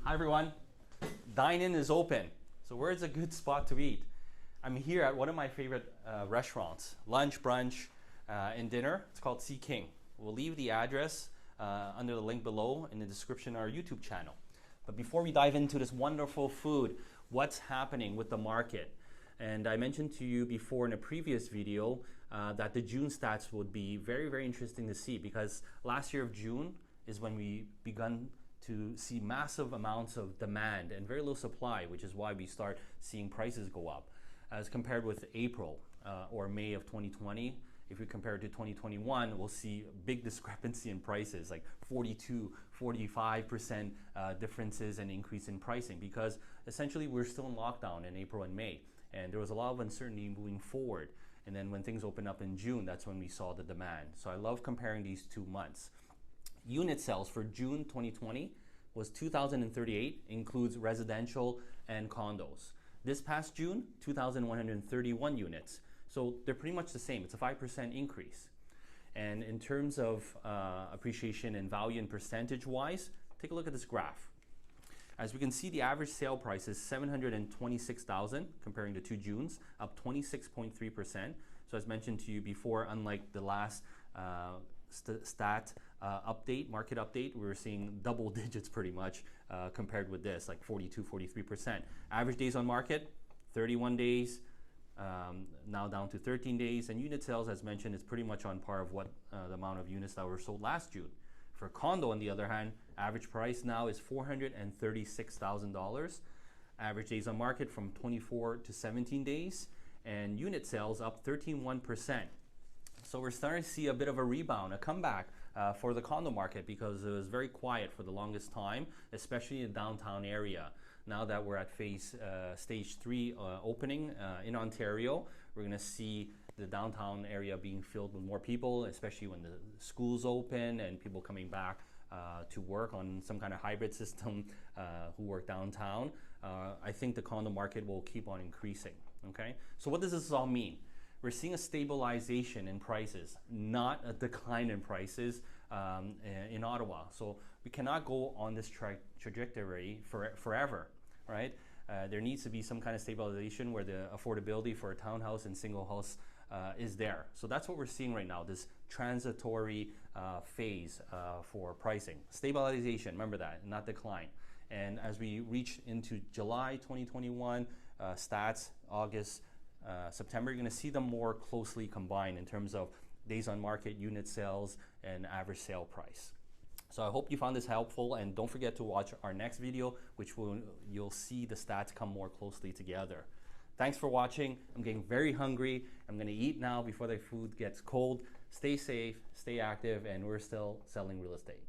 Hi everyone. Dine-in is open. So where is a good spot to eat? I'm here at one of my favorite restaurants, lunch, brunch, and dinner. It's called Sea King. We'll leave the address under the link below in the description of our YouTube channel. But before we dive into this wonderful food, what's happening with the market? And I mentioned to you before in a previous video that the June stats would be very, very interesting to see, because last year of June is when we begun to see massive amounts of demand and very little supply, which is why we start seeing prices go up. As compared with April or May of 2020, if we compare it to 2021, we'll see a big discrepancy in prices, like 42, 45% differences and increase in pricing, because essentially we're still in lockdown in April and May. And there was a lot of uncertainty moving forward. And then when things opened up in June, that's when we saw the demand. So I love comparing these 2 months. Unit sales for June 2020 was 2,038, includes residential and condos. This past June, 2,131 units. So they're pretty much the same. It's a 5% increase. And in terms of appreciation and value and percentage-wise, take a look at this graph. As we can see, the average sale price is $726,000 comparing the 2 Junes, up 26.3%. So as mentioned to you before, unlike the last market update, we were seeing double digits pretty much compared with this, like 42, 43%. Average days on market, 31 days, now down to 13 days. And unit sales, as mentioned, is pretty much on par of what the amount of units that were sold last June. For condo, on the other hand, average price now is $436,000. Average days on market from 24 to 17 days, and unit sales up 13.1%. So we're starting to see a bit of a rebound, a comeback for the condo market, because it was very quiet for the longest time, especially in the downtown area. Now that we're at stage 3 opening in Ontario, we're going to see the downtown area being filled with more people, especially when the schools open and people coming back to work on some kind of hybrid system who work downtown. I think the condo market will keep on increasing. Okay, so what does this all mean? We're seeing a stabilization in prices, not a decline in prices in Ottawa. So we cannot go on this trajectory forever, right? There needs to be some kind of stabilization where the affordability for a townhouse and single house is there. So that's what we're seeing right now, this transitory phase for pricing. Stabilization, remember that, not decline. And as we reach into July 2021, stats, August, September, you're going to see them more closely combined in terms of days on market, unit sales, and average sale price. So I hope you found this helpful, and don't forget to watch our next video, which you'll see the stats come more closely together. Thanks for watching. I'm getting very hungry. I'm going to eat now before the food gets cold. Stay safe, stay active, and we're still selling real estate.